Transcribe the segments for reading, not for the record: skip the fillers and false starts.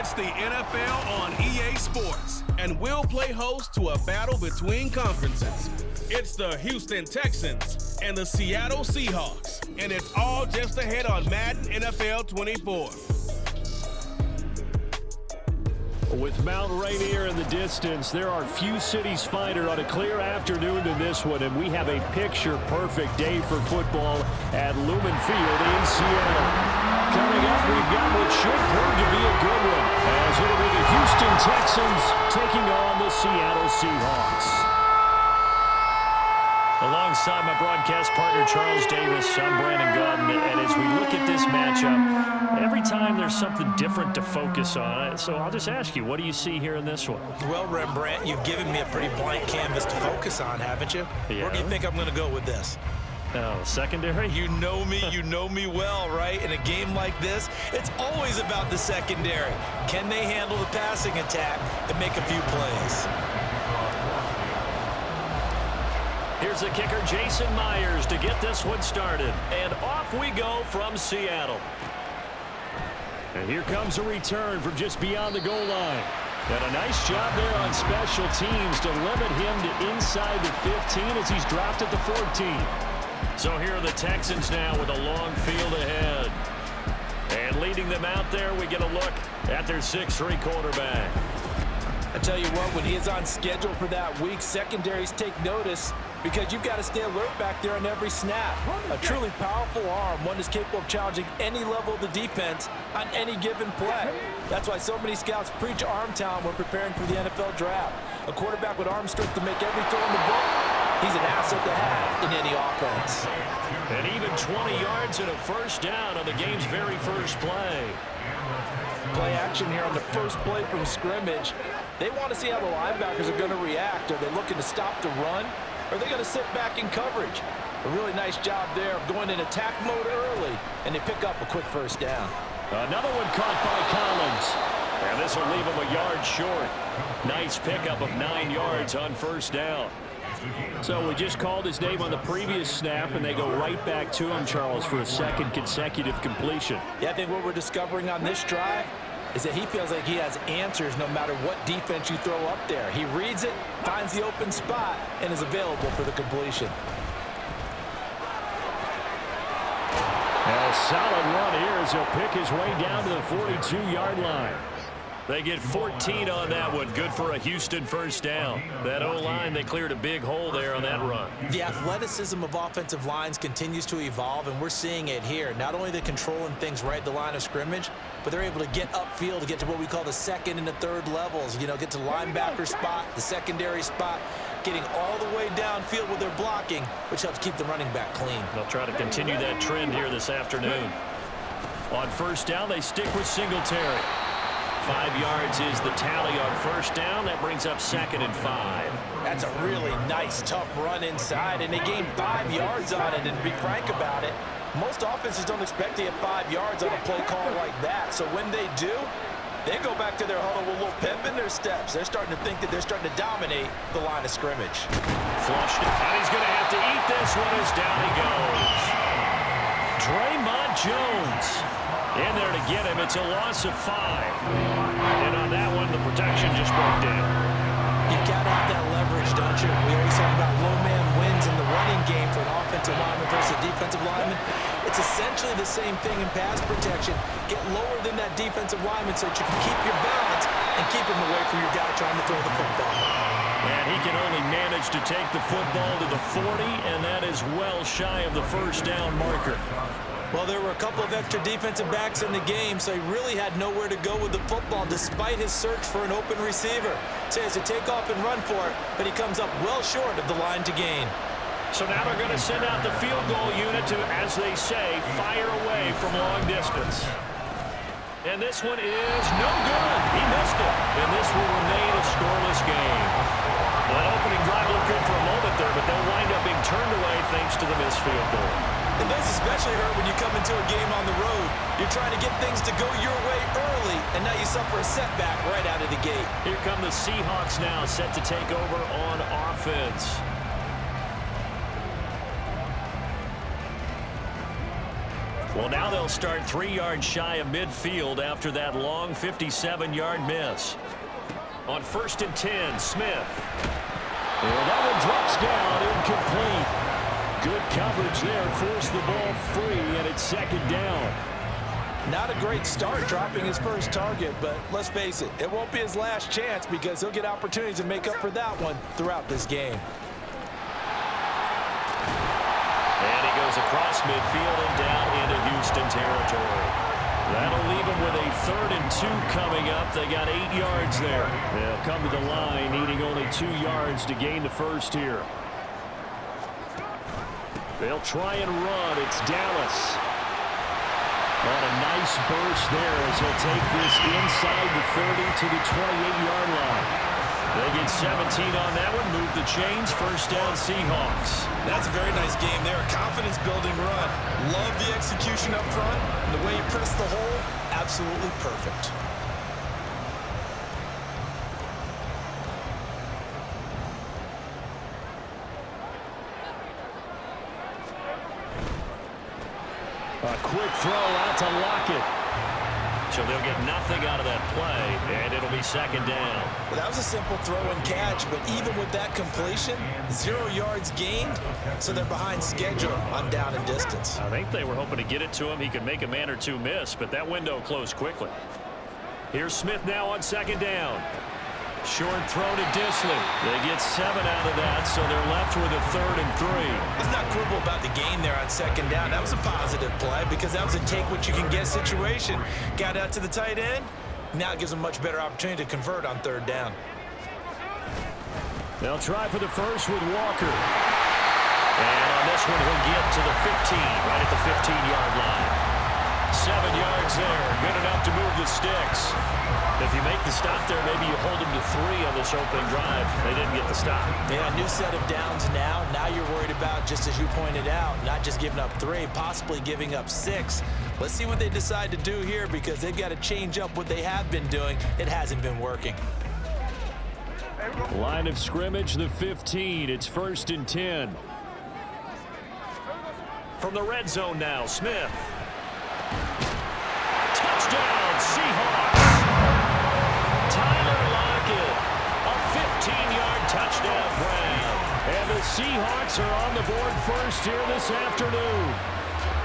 It's the NFL on EA Sports, and we'll play host to a battle between conferences. It's the Houston Texans and the Seattle Seahawks, and it's all just ahead on Madden NFL 24. With Mount Rainier in the distance, there are few cities finer on a clear afternoon than this one, and we have a picture-perfect day for football at Lumen Field in Seattle. Coming up, we've got what should prove to be a good one, as it'll be the Houston Texans taking on the Seattle Seahawks. Alongside my broadcast partner, Charles Davis, I'm Brandon Gauden, and as we look at this matchup, every time there's something different to focus on. So I'll just ask you, what do you see here in this one? Well, Rembrandt, you've given me a pretty blank canvas to focus on, haven't you? Yeah. Where do you think I'm going to go with this? Oh, secondary? You know me well, right? In a game like this, it's always about the secondary. Can they handle the passing attack and make a few plays? Here's the kicker, Jason Myers, to get this one started. And off we go from Seattle. And here comes a return from just beyond the goal line. And a nice job there on special teams to limit him to inside the 15 as he's dropped at the 14. So here are the Texans now with a long field ahead. And leading them out there, we get a look at their 6'3" quarterback. I tell you what, when he is on schedule for that week, secondaries take notice because you've got to stay alert back there on every snap. A truly powerful arm, one is capable of challenging any level of the defense on any given play. That's why so many scouts preach arm talent when preparing for the NFL draft. A quarterback with arm strength to make every throw in the book, he's an asset to have in any offense. And even 20 yards and a first down on the game's very first play. Play action here on the first play from scrimmage. They want to see how the linebackers are going to react. Are they looking to stop the run? Or are they going to sit back in coverage? A really nice job there of going in attack mode early, and they pick up a quick first down. Another one caught by Collins. And this will leave him a yard short. Nice pickup of 9 yards on first down. So we just called his name on the previous snap, and they go right back to him, Charles, for a second consecutive completion. Yeah, I think what we're discovering on this drive is that he feels like he has answers no matter what defense you throw up there. He reads it, finds the open spot, and is available for the completion. A solid run here as he'll pick his way down to the 42-yard line. They get 14 on that one. Good for a Houston first down. That O-line, they cleared a big hole there on that run. The athleticism of offensive lines continues to evolve, and we're seeing it here. Not only the controlling things right at the line of scrimmage, but they're able to get upfield to get to what we call the second and the third levels. You know, get to the linebacker spot, the secondary spot, getting all the way downfield with their blocking, which helps keep the running back clean. They'll try to continue that trend here this afternoon. On first down, they stick with Singletary. 5 yards is the tally on first down. That brings up 2nd and 5. That's a really nice, tough run inside, and they gained 5 yards on it. And to be frank about it, most offenses don't expect to get 5 yards on a play call like that. So when they do, they go back to their huddle with a little pep in their steps. They're starting to think that they're starting to dominate the line of scrimmage. Flushed it, and he's going to have to eat this one as down he goes. Draymond Jones in there to get him. It's a loss of 5. And on that one, the protection just broke down. You've got to have that leverage, don't you? We always talk about low man wins in the running game for an offensive lineman versus a defensive lineman. It's essentially the same thing in pass protection. Get lower than that defensive lineman so that you can keep your balance and keep him away from your guy trying to throw the football. And he can only manage to take the football to the 40, and that is well shy of the first down marker. Well, there were a couple of extra defensive backs in the game, so he really had nowhere to go with the football despite his search for an open receiver. So he has to take off and run for it, but he comes up well short of the line to gain. So now they're going to send out the field goal unit to, as they say, fire away from long distance. And this one is no good. He missed it. And this will remain a scoreless game. Well, that opening drive looked good for a moment there, but they'll wind up being turned away thanks to the missed field goal. It does especially hurt when you come into a game on the road. You're trying to get things to go your way early, and now you suffer a setback right out of the gate. Here come the Seahawks now, set to take over on offense. Well, now they'll start 3 yards shy of midfield after that long 57-yard miss. On 1st and 10, Smith. And that one drops down, incomplete. Good coverage there, forced the ball free, and it's 2nd down. Not a great start dropping his first target, but let's face it, it won't be his last chance because he'll get opportunities to make up for that one throughout this game. And he goes across midfield and down into Houston territory. That'll leave him with a 3rd and 2 coming up. They got 8 yards there. They'll come to the line, needing only 2 yards to gain the first here. They'll try and run. It's Dallas. What a nice burst there as he'll take this inside the 30 to the 28-yard line. They get 17 on that one, move the chains, 1st down Seahawks. That's a very nice game there, a confidence-building run. Love the execution up front, and the way you press the hole, absolutely perfect. A quick throw out to Lockett. So they'll get nothing out of that play, and it'll be 2nd down. Well, that was a simple throw and catch, but even with that completion, 0 yards gained, so they're behind schedule on down and distance. I think they were hoping to get it to him. He could make a man or two miss, but that window closed quickly. Here's Smith now on 2nd down. Short throw to Disley. They get 7 out of that, so they're left with a 3rd and 3. Let's not quibble about the gain there on 2nd down. That was a positive play because that was a take-what-you-can-get situation. Got out to the tight end. Now it gives them a much better opportunity to convert on 3rd down. They'll try for the first with Walker. And on this one, he'll get to the 15, right at the 15-yard line. 7 yards there, good enough to move the sticks. If you make the stop there, maybe you hold them to 3 on this opening drive. They didn't get the stop. Yeah, new set of downs now. Now you're worried about, just as you pointed out, not just giving up 3, possibly giving up 6. Let's see what they decide to do here because they've got to change up what they have been doing. It hasn't been working. Line of scrimmage, the 15. It's 1st and 10. From the red zone now, Smith. Touchdown, Seahawks. Tyler Lockett, a 15-yard touchdown grab. And the Seahawks are on the board first here this afternoon.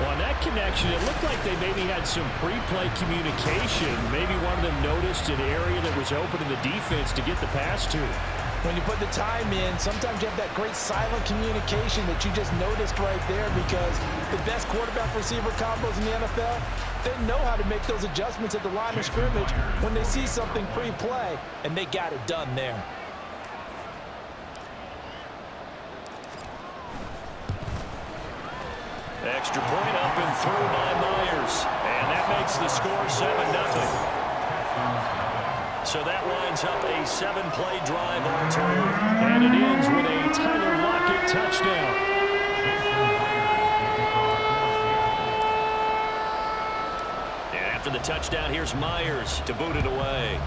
Well, on that connection, it looked like they maybe had some pre-play communication. Maybe one of them noticed an area that was open in the defense to get the pass to. When you put the time in, sometimes you have that great silent communication that you just noticed right there because the best quarterback-receiver combos in the NFL, they know how to make those adjustments at the line of scrimmage when they see something pre-play, and they got it done there. Extra point up and through by Myers. And that makes the score 7-0. So that lines up a 7-play drive all told. And it ends with a Tyler Lockett touchdown. And after the touchdown, here's Myers to boot it away.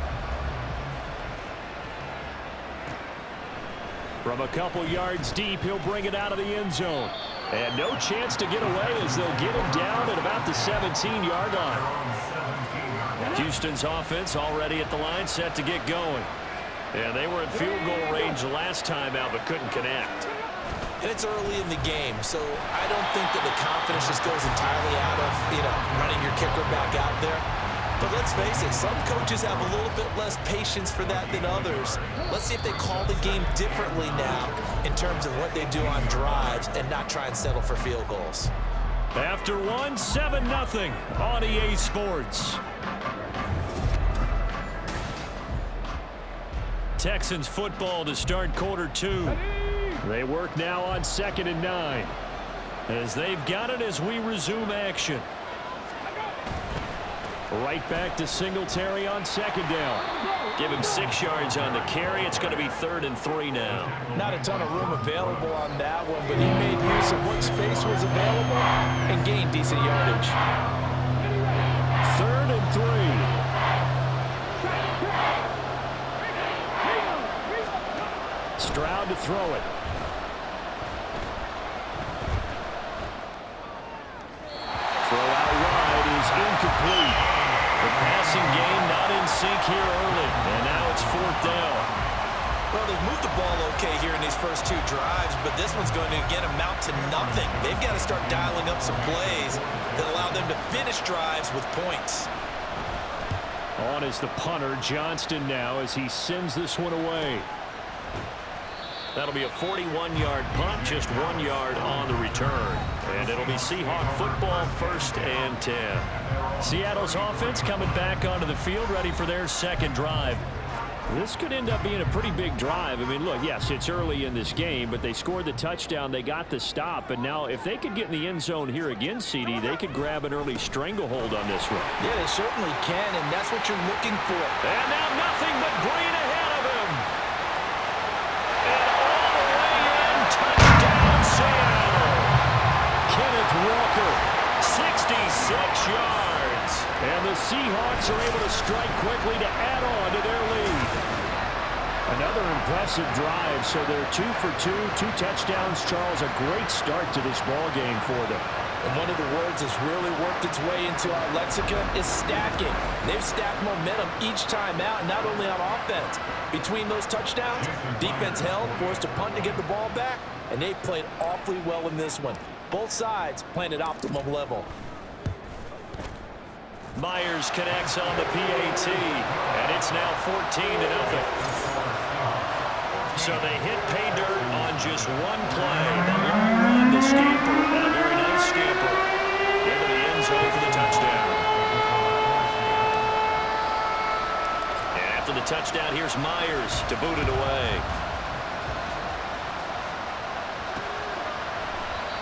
From a couple yards deep, he'll bring it out of the end zone. And no chance to get away as they'll get him down at about the 17-yard line. Houston's offense already at the line, set to get going. And they were in field goal range last time out, but couldn't connect. And it's early in the game, so I don't think that the confidence just goes entirely out of, running your kicker back out there. But let's face it, some coaches have a little bit less patience for that than others. Let's see if they call the game differently now in terms of what they do on drives and not try and settle for field goals. After one, 7-0 on EA Sports. Texans football to start quarter 2. They work now on 2nd and 9. As they've got it as we resume action. Right back to Singletary on 2nd down. Give him 6 yards on the carry. It's going to be 3rd and 3 now. Not a ton of room available on that one, but he made use of what space was available and gained decent yardage. 3rd and 3. Stroud to throw it. Throw out The passing game not in sync here early, and now it's 4th down. Well, they've moved the ball okay here in these first 2 drives, but this one's going to, again, amount to nothing. They've got to start dialing up some plays that allow them to finish drives with points. On is the punter, Johnston, now as he sends this one away. That'll be a 41-yard punt, just 1 yard on the return. And it'll be Seahawk football, 1st and 10. Seattle's offense coming back onto the field, ready for their second drive. This could end up being a pretty big drive. I mean, look, yes, it's early in this game, but they scored the touchdown, they got the stop, and now if they could get in the end zone here again, CD, they could grab an early stranglehold on this one. Yeah, they certainly can, and that's what you're looking for. And now nothing but green ahead of him. And all the way in, touchdown Seattle. Kenneth Walker, 66 yards. And the Seahawks are able to strike quickly to add on to their lead. Another impressive drive, so they're 2 for 2, 2 touchdowns. Charles, a great start to this ball game for them. And one of the words that's really worked its way into our lexicon is stacking. They've stacked momentum each time out, not only on offense. Between those touchdowns, defense held, forced a punt to get the ball back, and they played awfully well in this one. Both sides playing at optimum level. Myers connects on the PAT, and it's now 14-0. So they hit pay dirt on just one play. The long run, the scamper, and a very nice scamper into the end zone for the touchdown. And after the touchdown, here's Myers to boot it away.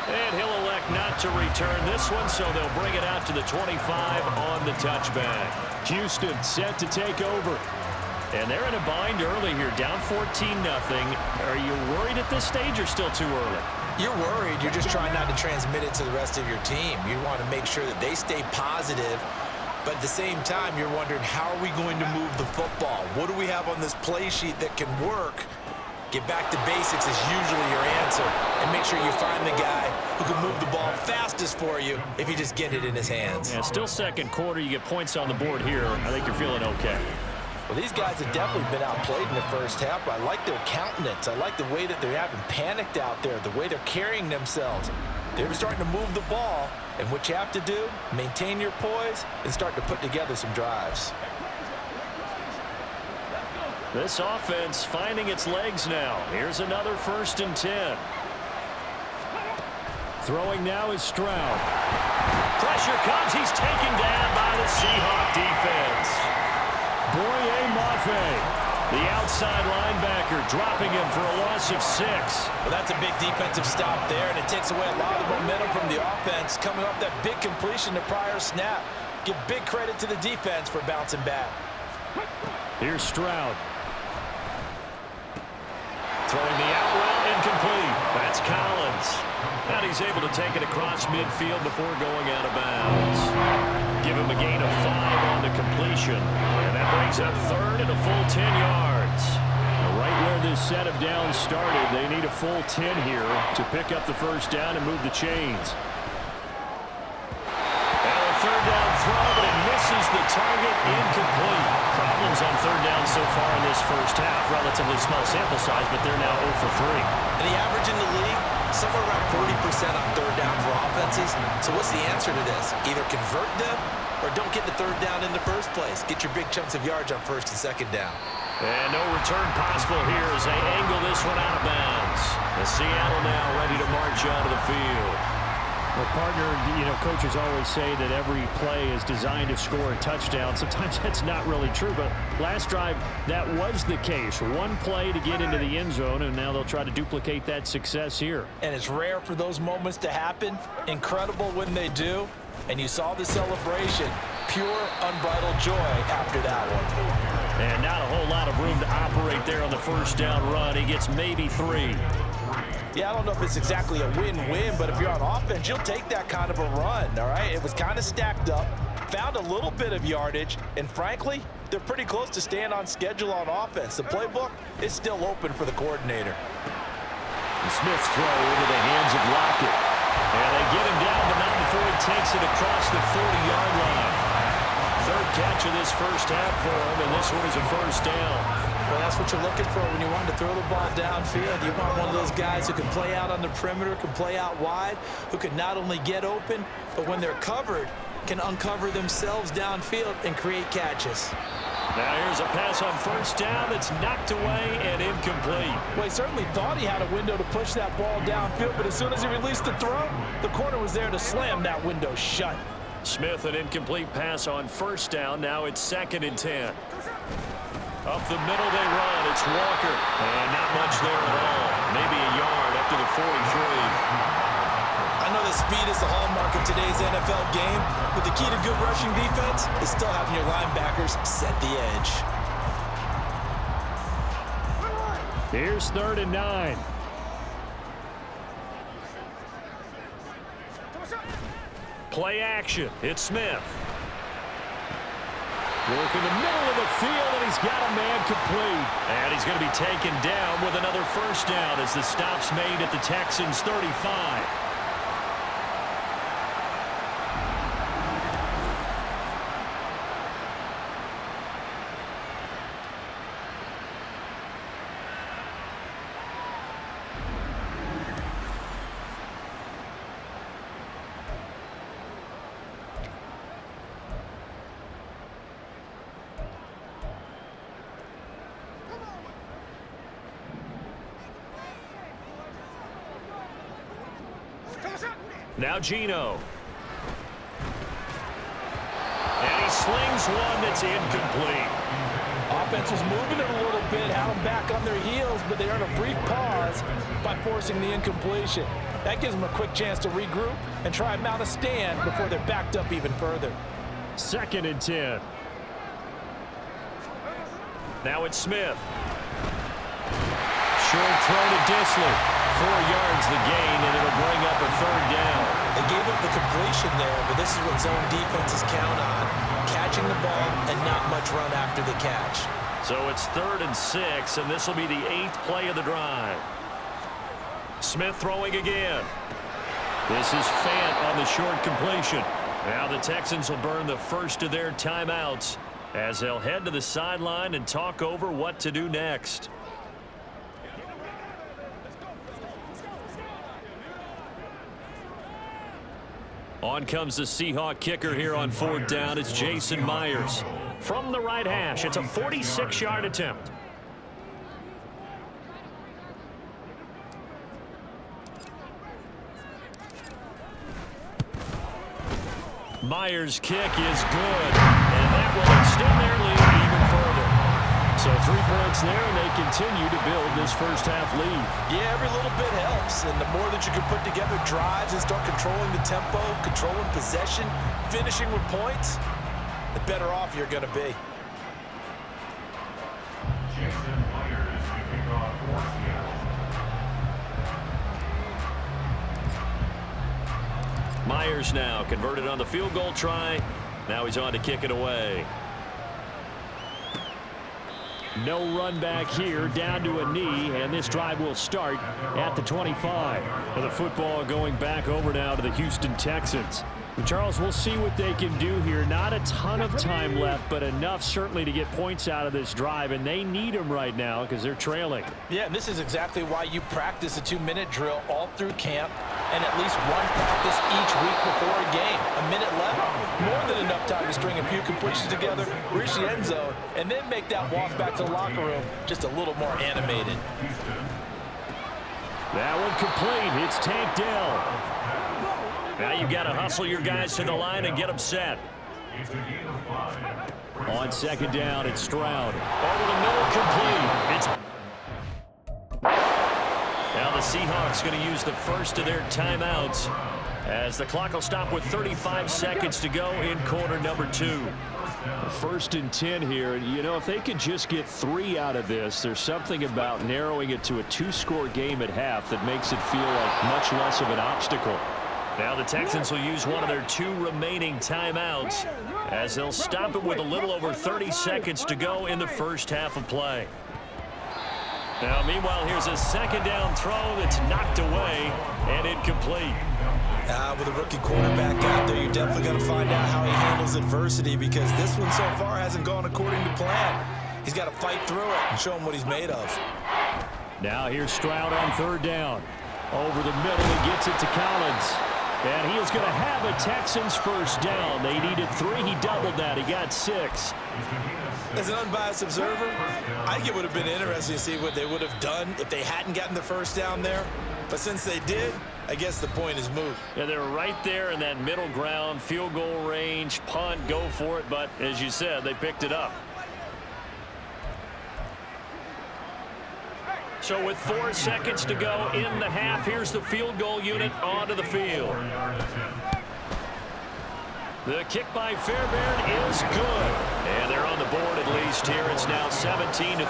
And he'll elect not to return this one, so they'll bring it out to the 25 on the touchback. Houston set to take over. And they're in a bind early here, down 14-0. Are you worried at this stage or still too early? You're worried. You're just trying not to transmit it to the rest of your team. You want to make sure that they stay positive, but at the same time, you're wondering, how are we going to move the football? What do we have on this play sheet that can work? Get back to basics is usually your answer, and make sure you find the guy who can move the ball fastest for you if you just get it in his hands. Yeah, still second quarter. You get points on the board here. I think you're feeling okay. Well, these guys have definitely been outplayed in the first half, but I like their countenance. I like the way that they haven't panicked out there, the way they're carrying themselves. They're starting to move the ball, and what you have to do, maintain your poise and start to put together some drives. This offense finding its legs now. Here's another 1st and 10. Throwing now is Stroud. Pressure comes. He's taken down by the Seahawk defense. Boye Mafe, the outside linebacker, dropping him for a loss of 6. Well, that's a big defensive stop there, and it takes away a lot of the momentum from the offense coming off that big completion the prior snap. Give big credit to the defense for bouncing back. Here's Stroud. Throwing the out route, incomplete. That's Collins. And he's able to take it across midfield before going out of bounds. Give him a gain of 5 on the completion. And that brings up 3rd and a full 10 yards. Right where this set of downs started, they need a full 10 here to pick up the first down and move the chains. And a 3rd down throw, but it misses the target, incomplete. Problems on 3rd down so far in this first half. Relatively small sample size, but they're now 0 for 3. And the average in the league, somewhere around 40% on 3rd down for offenses. So what's the answer to this? Either convert them or don't get the 3rd down in the first place. Get your big chunks of yards on 1st and 2nd down. And no return possible here as they angle this one out of bounds. The Seattle now ready to march onto the field. Well, partner, coaches always say that every play is designed to score a touchdown. Sometimes that's not really true, but last drive, that was the case. One play to get into the end zone, and now they'll try to duplicate that success here. And it's rare for those moments to happen. Incredible when they do. And you saw the celebration. Pure, unbridled joy after that one. And not a whole lot of room to operate there on the first down run. He gets maybe 3. Yeah, I don't know if it's exactly a win-win, but if you're on offense, you'll take that kind of a run, all right? It was kind of stacked up, found a little bit of yardage, and frankly, they're pretty close to staying on schedule on offense. The playbook is still open for the coordinator. And Smith's throw into the hands of Lockett. And they get him down, but not before he takes it across the 40-yard line. 3rd catch of this first half for him, and this one is a first down. Well, that's what you're looking for when you want to throw the ball downfield. You want one of those guys who can play out on the perimeter, can play out wide, who can not only get open, but when they're covered, can uncover themselves downfield and create catches. Now here's a pass on first down that's knocked away and incomplete. Well, he certainly thought he had a window to push that ball downfield, but as soon as he released the throw, the corner was there to slam that window shut. Smith, an incomplete pass on first down. Now it's 2nd and 10. Up the middle they run. It's Walker. And not much there at all. Maybe a yard up to the 43. I know that speed is the hallmark of today's NFL game, but the key to good rushing defense is still having your linebackers set the edge. Here's 3rd and 9. Play action. It's Smith. Work in the middle of the field, and he's got a man complete. And he's going to be taken down with another first down as the stop's made at the Texans' 35. Now Gino. And he slings one that's incomplete. Offense was moving it a little bit, had them back on their heels, but they earned a brief pause by forcing the incompletion. That gives them a quick chance to regroup and try and mount a stand before they're backed up even further. 2nd and 10. Now it's Smith. Short throw to Disley. 4 yards the gain, and it'll bring up a 3rd down. They gave up the completion there, but this is what zone defenses count on. Catching the ball and not much run after the catch. So it's 3rd and 6, and this will be the 8th play of the drive. Smith throwing again. This is Fant on the short completion. Now the Texans will burn the first of their timeouts as they'll head to the sideline and talk over what to do next. On comes the Seahawk kicker here on 4th down. It's Jason Myers. From the right hash, it's a 46-yard attempt. Myers' kick is good, and that will extend their lead even further. So 3 points there, and they continue to build this first half lead. Yeah, every little bit helps, and the more that you can put together drives and start controlling the tempo, controlling possession, finishing with points, the better off you're going to be. Myers now converted on the field goal try. Now he's on to kick it away. No run back here, down to a knee, and this drive will start at the 25. And the football going back over now to the Houston Texans. Charles, we'll see what they can do here. Not a ton of time left, but enough certainly to get points out of this drive, and they need them right now because they're trailing. Yeah, and this is exactly why you practice a 2-minute drill all through camp and at least one practice each week before a game. A minute left, more than enough time to string a few completions together, reach the end zone, and then make that walk back to the locker room just a little more animated. That one complete. It's Tank Dell. Now you've got to hustle your guys to the line and get them set. On 2nd down, it's Stroud. Over the middle, complete. It's now the Seahawks going to use the first of their timeouts as the clock will stop with 35 seconds to go in quarter number 2. 1st and 10 here, and you know, if they could just get 3 out of this, there's something about narrowing it to a 2-score game at half that makes it feel like much less of an obstacle. Now the Texans will use one of their 2 remaining timeouts as they'll stop it with a little over 30 seconds to go in the first half of play. Now meanwhile, here's a 2nd down throw that's knocked away and incomplete. With a rookie quarterback out there, you're definitely going to find out how he handles handles adversity because this one so far hasn't gone according to plan. He's got to fight through it and show him what he's made of. Now here's Stroud on third down. Over the middle, he gets it to Collins. And he is going to have a Texans first down. They needed 3. He doubled that. He got 6. As an unbiased observer, I think it would have been interesting to see what they would have done if they hadn't gotten the first down there. But since they did, I guess the point is moot. Yeah, they're right there in that middle ground, field goal range, punt, go for it. But as you said, they picked it up. So with 4 seconds to go in the half, here's the field goal unit onto the field. The kick by Fairbairn is good. And they're on the board at least here. It's now 17-3.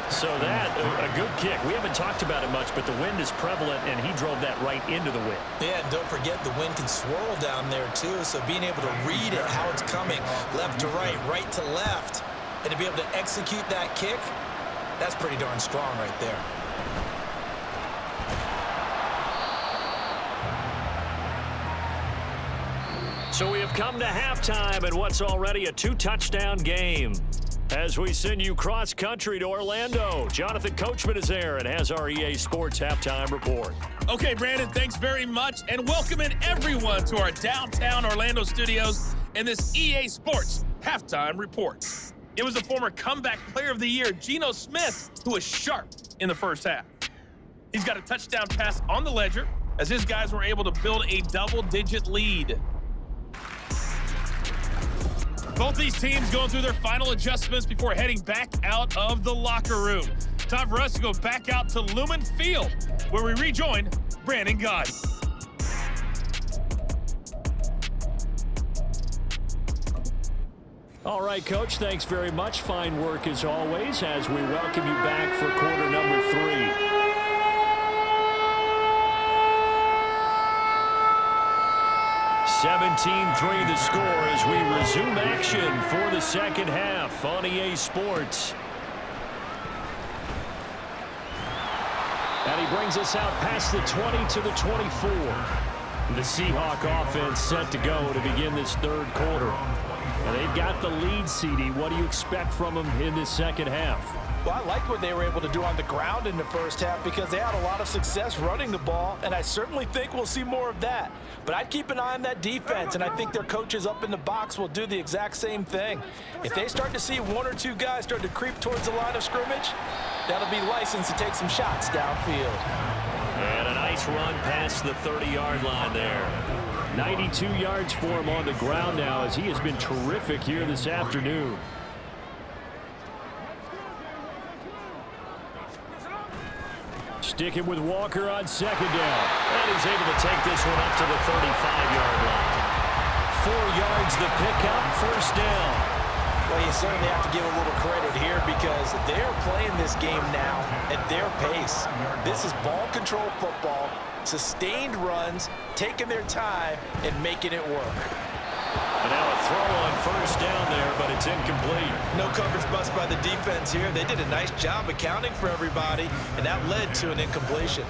So that, a good kick. We haven't talked about it much, but the wind is prevalent, and he drove that right into the wind. Yeah, and don't forget the wind can swirl down there, too. So being able to read it, how it's coming, left to right to left, and to be able to execute that kick, that's pretty darn strong right there. So we have come to halftime in what's already a 2-touchdown game. As we send you cross-country to Orlando, Jonathan Coachman is there and has our EA Sports halftime report. Okay, Brandon, thanks very much, and welcome in everyone to our downtown Orlando studios in this EA Sports halftime report. It was the former comeback player of the year, Geno Smith, who was sharp in the first half. He's got a touchdown pass on the ledger as his guys were able to build a double-digit lead. Both these teams going through their final adjustments before heading back out of the locker room. Time for us to go back out to Lumen Field, where we rejoin Brandon Guy. All right, Coach, thanks very much. Fine work as always as we welcome you back for quarter number 3. (17-3) the score as we resume action for the second half on EA Sports. And he brings us out past the 20 to the 24. The Seahawk offense set to go to begin this third quarter. And they've got the lead, CD. What do you expect from them in this second half? Well, I liked what they were able to do on the ground in the first half because they had a lot of success running the ball, and I certainly think we'll see more of that. But I'd keep an eye on that defense, and I think their coaches up in the box will do the exact same thing. If they start to see 1 or 2 guys start to creep towards the line of scrimmage, that'll be licensed to take some shots downfield. And a nice run past the 30-yard line there. 92 yards for him on the ground now as he has been terrific here this afternoon. Sticking with Walker on second down. And he's able to take this one up to the 35-yard line. 4 yards the pickup, first down. Well, you certainly have to give a little credit here because they're playing this game now at their pace. This is ball control football, sustained runs, taking their time, and making it work. And now a throw on first down there, but it's incomplete. No coverage bust by the defense here. They did a nice job accounting for everybody, and that led to an incompletion.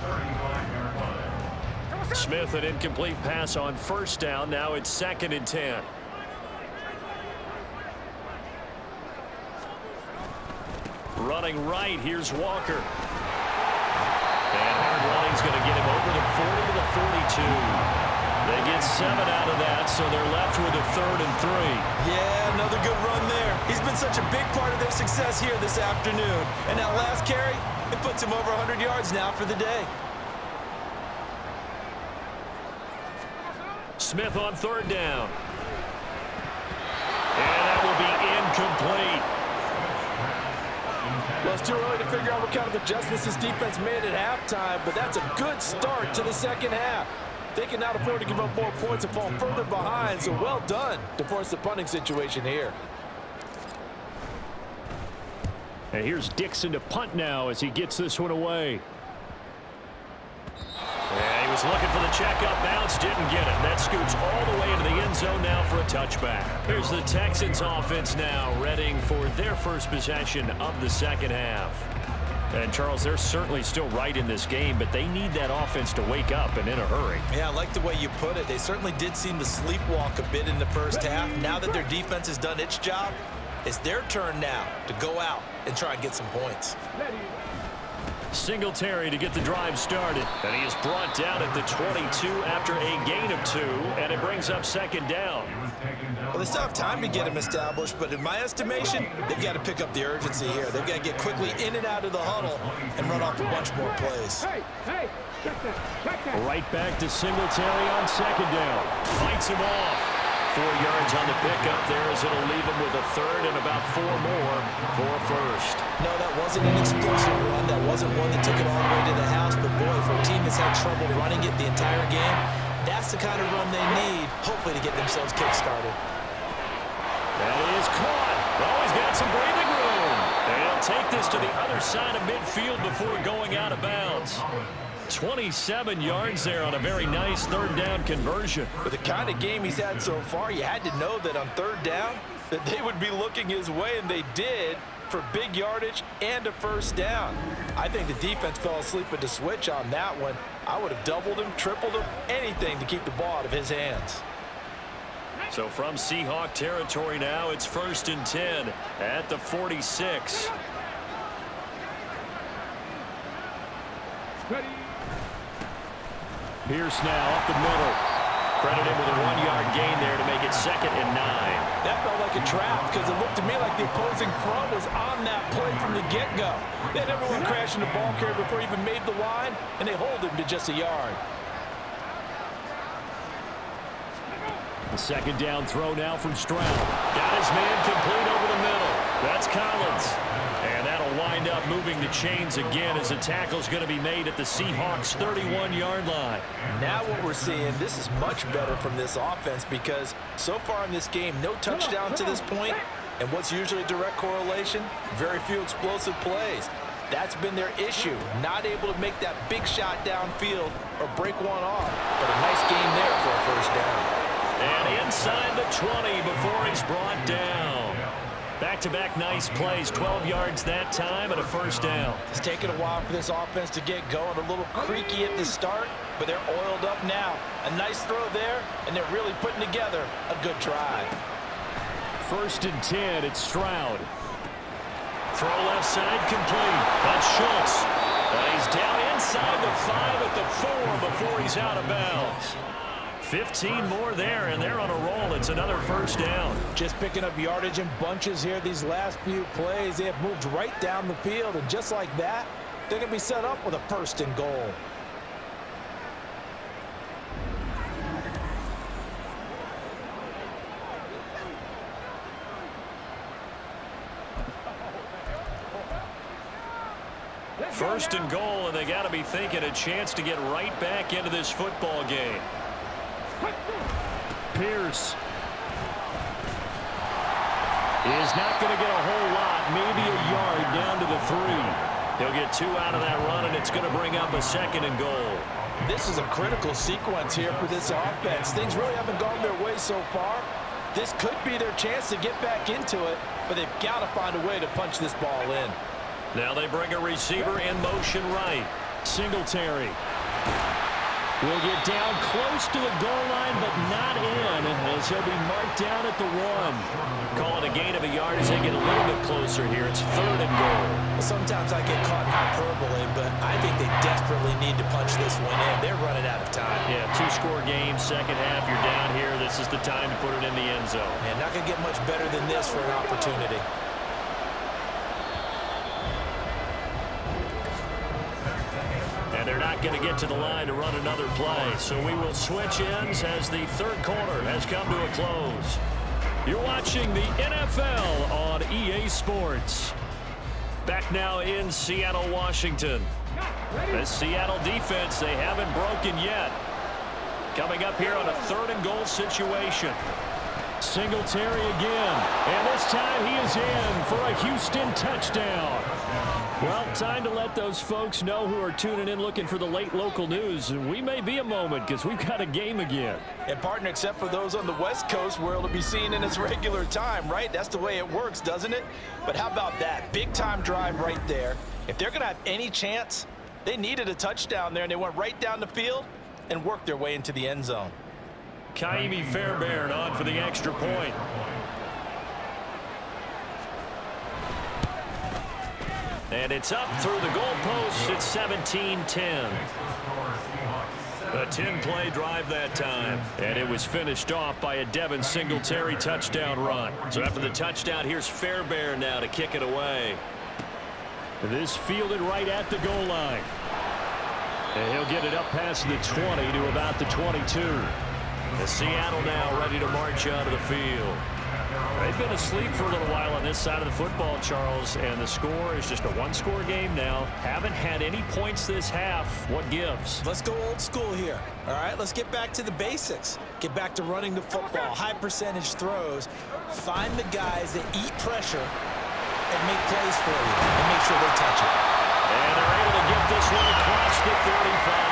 Smith, an incomplete pass on first down. Now it's 2nd and 10. Running right, here's Walker. And hard running's going to get him over the 40 to the 42. They get 7 out of that, so they're left with a 3rd and 3. Yeah, another good run there. He's been such a big part of their success here this afternoon. And that last carry, it puts him over 100 yards now for the day. Smith on 3rd down. And that will be incomplete. Well, it's too early to figure out what kind of adjustments this defense made at halftime, but that's a good start to the second half. They can not afford to give up more points and fall further behind, so well done to force the punting situation here. And here's Dixon to punt now as he gets this one away. And he was looking for the check-up bounce, didn't get it. That scoots all the way into the end zone now for a touchback. Here's the Texans offense now, readying for their first possession of the second half. And, Charles, they're certainly still right in this game, but they need that offense to wake up and in a hurry. Yeah, I like the way you put it. They certainly did seem to sleepwalk a bit in the first half. Now that their defense has done its job, it's their turn now to go out and try and get some points. Singletary to get the drive started. And he is brought down at the 22 after a gain of 2, and it brings up second down. Well, they still have time to get him established, but in my estimation, they've got to pick up the urgency here. They've got to get quickly in and out of the huddle and run off a bunch more plays. Right back to Singletary on second down. Fights him off. 4 yards on the pickup there as it'll leave him with a third and about 4 more for a first. No, that wasn't an explosive run. That wasn't one that took it all the way to the house. But, boy, for a team that's had trouble running it the entire game, that's the kind of run they need, hopefully, to get themselves kick-started. That is caught. Oh, he's got some breathing room. And he'll take this to the other side of midfield before going out of bounds. 27 yards there on a very nice third down conversion. With the kind of game he's had so far, you had to know that on third down that they would be looking his way, and they did, for big yardage and a first down. I think the defense fell asleep at the switch on that one. I would have doubled him, tripled him, anything to keep the ball out of his hands. So from Seahawk territory now, it's 1st and 10 at the 46. Pierce now up the middle. Credit him with a 1-yard gain there to make it 2nd and 9. That felt like a trap because it looked to me like the opposing front was on that play from the get-go. They had everyone crashing the ball carrier before he even made the line, and they hold him to just a yard. The second down throw now from Stroud. Got his man complete over the middle. That's Collins. And that'll wind up moving the chains again as the tackle's going to be made at the Seahawks' 31-yard line. Now what we're seeing, this is much better from this offense because so far in this game, no touchdown to this point, and what's usually a direct correlation, very few explosive plays. That's been their issue, not able to make that big shot downfield or break one off, but a nice game there for a first down. And inside the 20 before he's brought down. Back-to-back nice plays, 12 yards that time and a first down. It's taken a while for this offense to get going, a little creaky at the start, but they're oiled up now. A nice throw there, and they're really putting together a good drive. 1st and 10, it's Stroud. Throw left side complete. That's Schultz. And he's down inside the 5 at the 4 before he's out of bounds. 15 more there, and they're on a roll. It's another first down. Just picking up yardage in bunches here these last few plays. They have moved right down the field, and just like that, they're going to be set up with a 1st and goal. First and goal, and they got to be thinking a chance to get right back into this football game. Pierce is not going to get a whole lot, maybe a yard down to the 3. He'll get 2 out of that run, and it's going to bring up a 2nd and goal. This is a critical sequence here for this offense. Things really haven't gone their way so far. This could be their chance to get back into it, but they've got to find a way to punch this ball in. Now they bring a receiver in motion right. Singletary will get down close to the goal line, but not in, as he'll be marked down at the 1. Call it a gain of a yard as they get a little bit closer here. It's 3rd and goal. Sometimes I get caught in hyperbole, but I think they desperately need to punch this one in. They're running out of time. Yeah, 2-score game, second half, you're down here. This is the time to put it in the end zone. And not going to get much better than this for an opportunity. They're not going to get to the line to run another play, so we will switch ends as the 3rd quarter has come to a close. You're watching the NFL on EA Sports. Back now in Seattle, Washington. The Seattle defense, they haven't broken yet. Coming up here on a 3rd and goal situation. Singletary again, and this time he is in for a Houston touchdown. Well, time to let those folks know who are tuning in looking for the late local news. We may be a moment because we've got a game again. And partner, except for those on the West Coast where it'll be seen in its regular time, right? That's the way it works, doesn't it? But how about that? Big time drive right there. If they're going to have any chance, they needed a touchdown there, and they went right down the field and worked their way into the end zone. Kaimi Fairbairn on for the extra point. And it's up through the goalposts. It's 17-10. A 10-play drive that time. And it was finished off by a Devin Singletary touchdown run. So after the touchdown, here's Fairbairn now to kick it away. This fielded right at the goal line. And he'll get it up past the 20 to about the 22. The Seattle now ready to march out of the field. They've been asleep for a little while on this side of the football, Charles, and the score is just a one-score game now. Haven't had any points this half. What gives? Let's go old school here. All right, let's get back to the basics. Get back to running the football, high percentage throws. Find the guys that eat pressure and make plays for you and make sure they touch it. And they're able to get this one across the 35.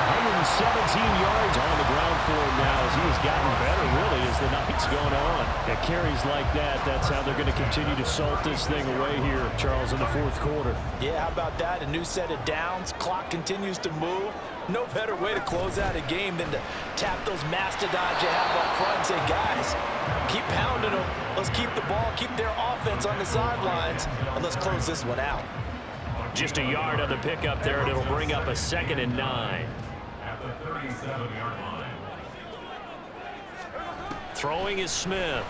117 yards on the ground for him now as he has gotten better, really, as the night's going on. At carries like that, that's how they're going to continue to salt this thing away here, Charles, in the fourth quarter. Yeah, how about that? A new set of downs. Clock continues to move. No better way to close out a game than to tap those mastodons you have up front and say, guys, keep pounding them. Let's keep the ball, keep their offense on the sidelines, and let's close this one out. Just a yard on the pickup there, and it'll bring up a 2nd and 9. Throwing is Smith.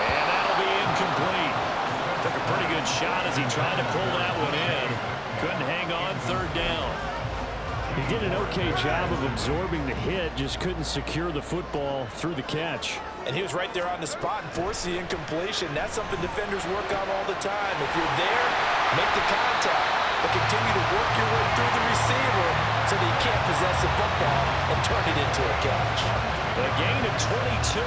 And that'll be incomplete. Took a pretty good shot as he tried to pull that one in. Couldn't hang on 3rd down. He did an okay job of absorbing the hit, just couldn't secure the football through the catch. And he was right there on the spot and forced the incompletion. That's something defenders work on all the time. If you're there, make the contact, but continue to work your way through the receiver so that you can't possess the football and turn it into a catch. A gain of 22.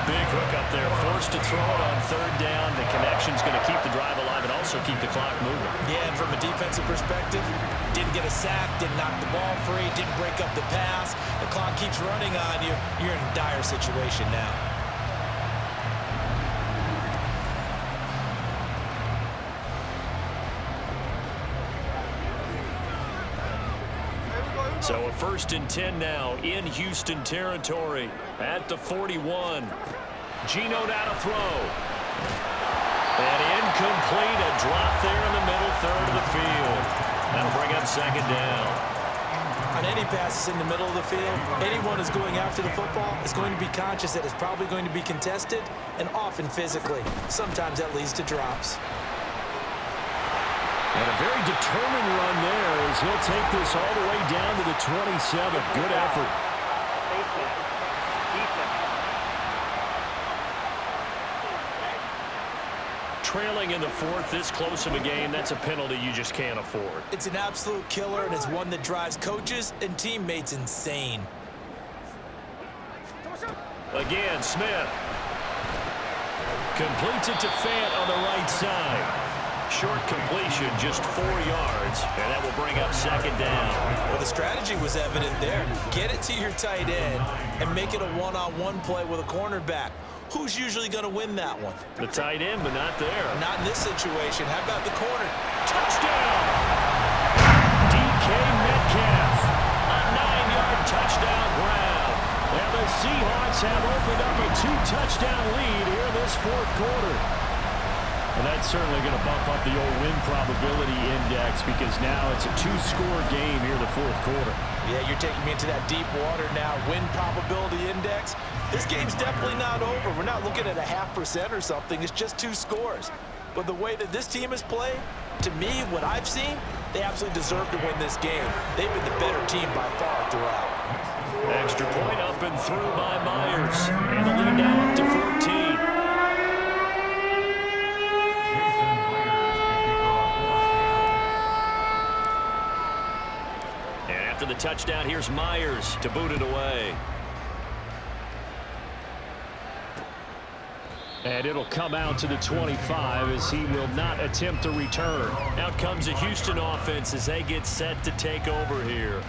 Big hook up there, forced to throw it on 3rd down. The connection's going to keep the drive alive and also keep the clock moving. Yeah, and from a defensive perspective, didn't get a sack, didn't knock the ball free, didn't break up the pass. The clock keeps running on you. You're in a dire situation now. So a 1st and 10 now in Houston territory at the 41. Geno now to throw. And incomplete, a drop there in the middle 3rd of the field. That'll bring up 2nd down. On any passes in the middle of the field, anyone who's going after the football is going to be conscious that it's probably going to be contested and often physically. Sometimes that leads to drops. And a very determined run there as he'll take this all the way down to the 27. Good effort. Trailing in the 4th, this close of a game, that's a penalty you just can't afford. It's an absolute killer, and it's one that drives coaches and teammates insane. Again, Smith. Completes it to Fant on the right side. Short completion, just 4 yards, and that will bring up 2nd down. Well, the strategy was evident there. Get it to your tight end and make it a one-on-one play with a cornerback. Who's usually going to win that one? The tight end, but not there. Not in this situation. How about the corner? Touchdown! DK Metcalf. A 9-yard touchdown grab. And the Seahawks have opened up a 2-touchdown lead here in this 4th quarter. And that's certainly going to bump up the old win probability index because now it's a 2-score game here in the 4th quarter. Yeah, you're taking me into that deep water now. Win probability index. This game's definitely not over. We're not looking at a 0.5% or something. It's just 2 scores. But the way that this team has played, to me, what I've seen, they absolutely deserve to win this game. They've been the better team by far throughout. Extra point up and through by Myers. And the lead now up to 14. And after the touchdown, here's Myers to boot it away. And it'll come out to the 25 as he will not attempt to return. Out comes the Houston offense as they get set to take over here.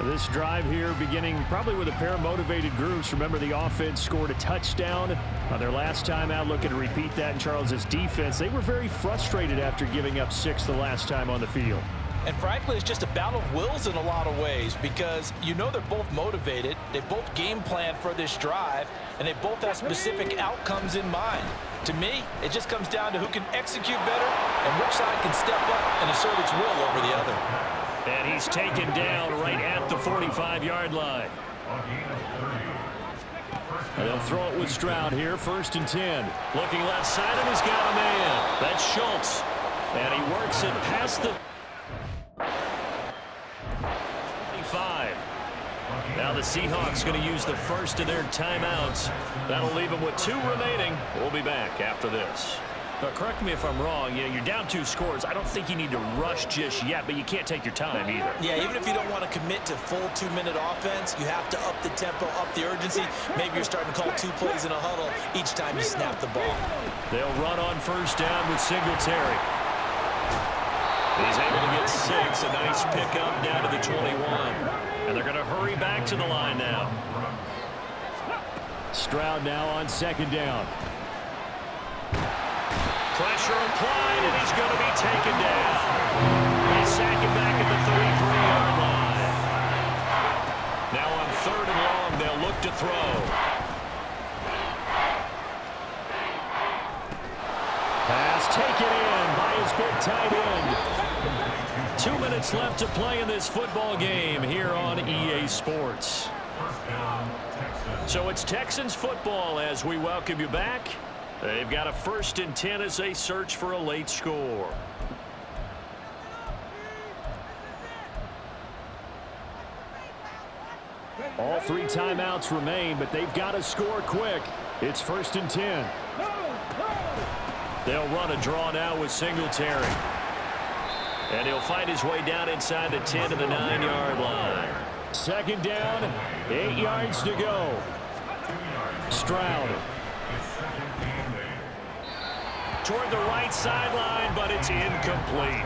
This drive here beginning probably with a pair of motivated groups. Remember, the offense scored a touchdown on their last time out, looking to repeat that in Charles's defense. They were very frustrated after giving up 6 the last time on the field. And frankly, it's just a battle of wills in a lot of ways because you know they're both motivated, they both game plan for this drive, and they both have specific outcomes in mind. To me, it just comes down to who can execute better and which side can step up and assert its will over the other. And he's taken down right at the 45-yard line. And they'll throw it with Stroud here, 1st and 10. Looking left side, and he's got a man. That's Schultz. And he works it past the 25. Now the Seahawks going to use the first of their timeouts. That'll leave them with 2 remaining. We'll be back after this. Correct me if I'm wrong. You're down 2 scores. I don't think you need to rush just yet, but you can't take your time either. Yeah, even if you don't want to commit to full 2-minute offense, you have to up the tempo, up the urgency. Maybe you're starting to call 2 plays in a huddle each time you snap the ball. They'll run on 1st down with Singletary. He's able to get 6. A nice pickup down to the 21. And they're going to hurry back to the line now. Stroud now on 2nd down. Pressure applied, and he's going to be taken down. They sack him back at the 33-yard line. Now on 3rd and long, they'll look to throw. Pass taken in by his big tight end. 2 minutes left to play in this football game here on EA Sports. So it's Texans football as we welcome you back. They've got a 1st and 10 as they search for a late score. All 3 timeouts remain, but they've got to score quick. It's 1st and 10. They'll run a draw now with Singletary. And he'll find his way down inside the 10 to the 9-yard line. 2nd down, 8 yards to go. Stroud. Toward the right sideline, but it's incomplete.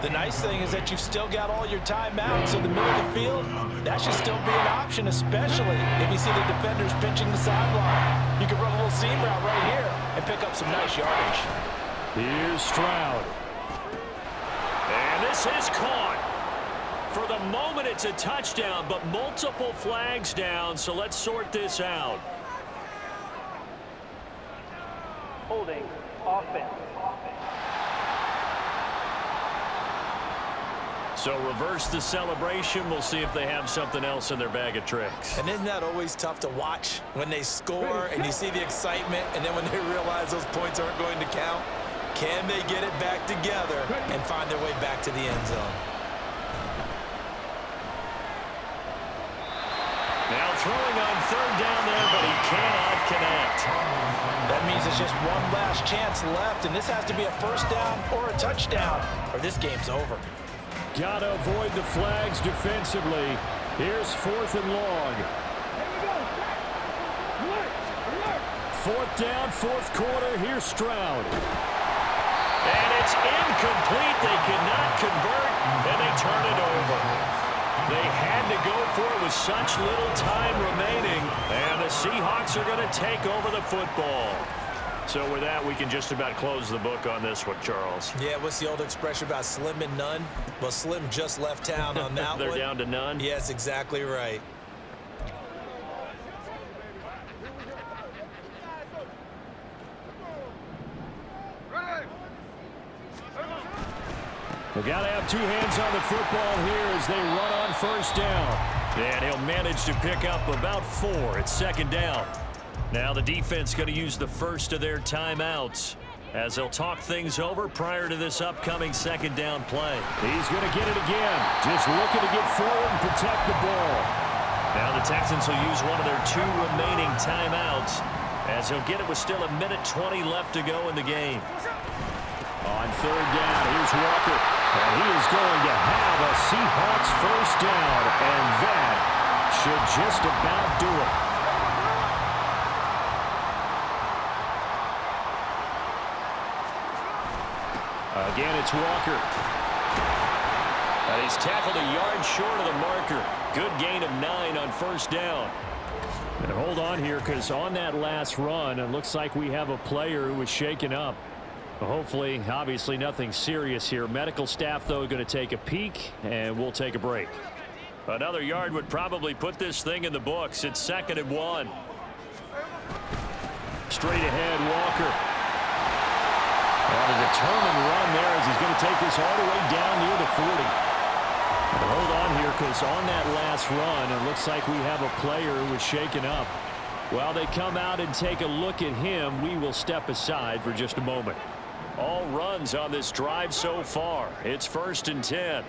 The nice thing is that you've still got all your timeouts, so the middle of the field, that should still be an option, especially if you see the defenders pinching the sideline. You can run a little seam route right here and pick up some nice yardage. Here's Stroud. And this is caught. For the moment, it's a touchdown, but multiple flags down, so let's sort this out. Holding offense. So reverse the celebration. We'll see if they have something else in their bag of tricks. And isn't that always tough to watch when they score and you see the excitement and then when they realize those points aren't going to count? Can they get it back together and find their way back to the end zone? Now throwing on 3rd down there, but he cannot connect. That means it's just one last chance left, and this has to be a 1st down or a touchdown, or this game's over. Got to avoid the flags defensively. Here's 4th and long. 4th down, 4th quarter. Here's Stroud. And it's incomplete. They cannot convert, and they turn it over. They had to go for it with such little time remaining, and the Seahawks are going to take over the football. So with that, we can just about close the book on this one, Charles. Yeah, what's the old expression about slim and none? Well, Slim just left town on that They're one. down to none? Yes, exactly right. We've got to have 2 hands on the football here as they run on 1st down. And he'll manage to pick up about 4 at 2nd down. Now the defense going to use the first of their timeouts as they'll talk things over prior to this upcoming 2nd down play. He's going to get it again. Just looking to get forward and protect the ball. Now the Texans will use one of their 2 remaining timeouts as he'll get it with still 1:20 left to go in the game. On 3rd down, here's Walker. And he is going to have a Seahawks 1st down. And that should just about do it. Again, it's Walker. And he's tackled a yard short of the marker. Good gain of 9 on first down. And hold on here, because on that last run, it looks like we have a player who was shaken up. Hopefully, obviously nothing serious here. Medical staff, though, going to take a peek, and we'll take a break. Another yard would probably put this thing in the books. It's 2nd and 1. Straight ahead, Walker. And a determined run there as he's going to take this all the way down near the 40. But hold on here, because on that last run, it looks like we have a player who was shaken up. While they come out and take a look at him, we will step aside for just a moment. All runs on this drive so far. It's 1st and 10.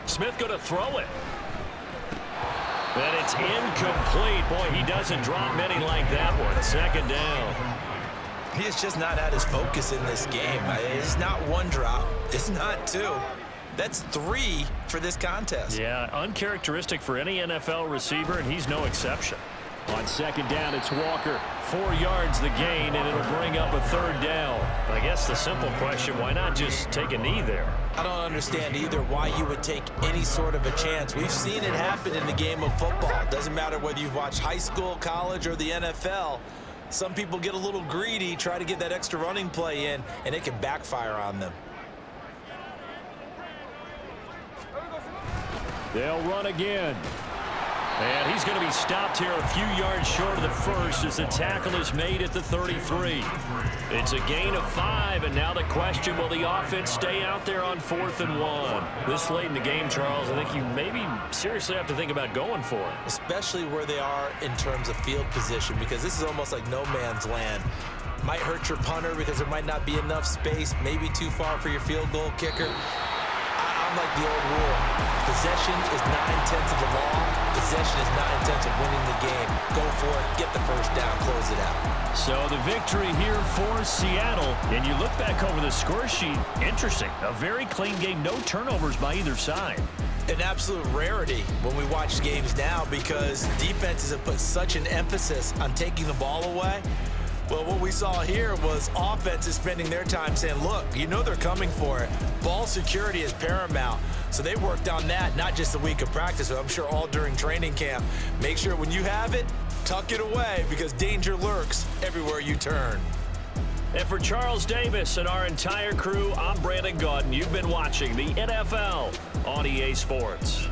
Smith going to throw it. And it's incomplete. Boy, he doesn't drop many like that one. 2nd down. He is just not at his focus in this game. It's not 1 drop. It's not 2. That's 3 for this contest. Yeah, uncharacteristic for any NFL receiver, and he's no exception. On 2nd down, it's Walker. 4 yards the gain, and it'll bring up a 3rd down. I guess the simple question, why not just take a knee there? I don't understand either why you would take any sort of a chance. We've seen it happen in the game of football. It doesn't matter whether you've watched high school, college, or the NFL. Some people get a little greedy, try to get that extra running play in, and it can backfire on them. They'll run again. And he's going to be stopped here a few yards short of the first as the tackle is made at the 33. It's a gain of 5, and now the question, will the offense stay out there on 4th and 1? This late in the game, Charles, I think you maybe seriously have to think about going for it. Especially where they are in terms of field position, because this is almost like no man's land. Might hurt your punter because there might not be enough space, maybe too far for your field goal kicker. I'm like the old rule. Possession is 9/10 of the law. Possession is 9/10 of winning the game. Go for it, get the first down, close it out. So the victory here for Seattle. And you look back over the score sheet, interesting. A very clean game, no turnovers by either side. An absolute rarity when we watch games now, because defenses have put such an emphasis on taking the ball away. Well, what we saw here was offenses spending their time saying, look, you know they're coming for it. Ball security is paramount. So they worked on that, not just a week of practice, but I'm sure all during training camp. Make sure when you have it, tuck it away, because danger lurks everywhere you turn. And for Charles Davis and our entire crew, I'm Brandon Gaudin. You've been watching the NFL on EA Sports.